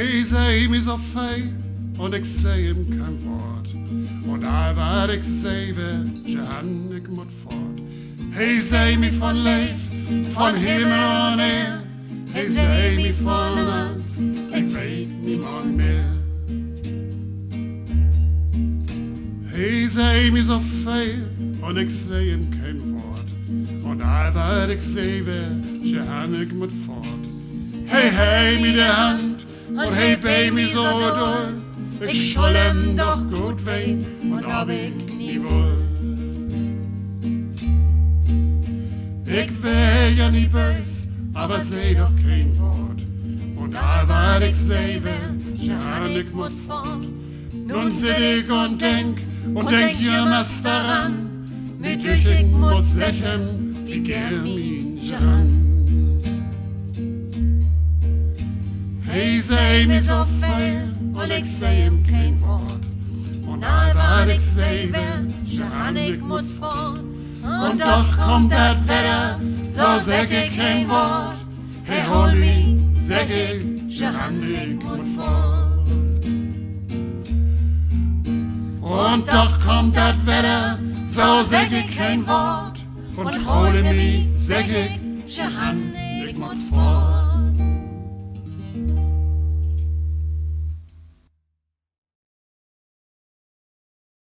Hij zei me zo veel, en ik zei hem geen woord. En al wat ik zei weer, ik moet voort. Hij zei me van leef, van hemel en neer. Hij zei me van ons, ik weet niemand meer. Hij zei me zo veel, en ik zei hem geen woord. En al wat ik zei weer, ik moet voort. Hij me de hand, en hij bij me zo door. Ik schol hem doch goed ween, want ob ik niet wil. Ik wil ja niet boos, aber zei doch geen woord. En al wat ik zei weer, ik moet voort. Nun zit ik en denk je mas daran. Mit dus ik moet zeggen, wie gern mijn Jan. Hij zei me zo veel, en ik zei hem geen woord. En al wat ik zei weer, ik moet voort. En toch komt dat verder, zo zeg ik geen woord. Hij hol me, zeg ik, ik moet voort. En toch komt dat verder, zo zeg ik geen woord. En hol me, zeg ik, ik moet voort.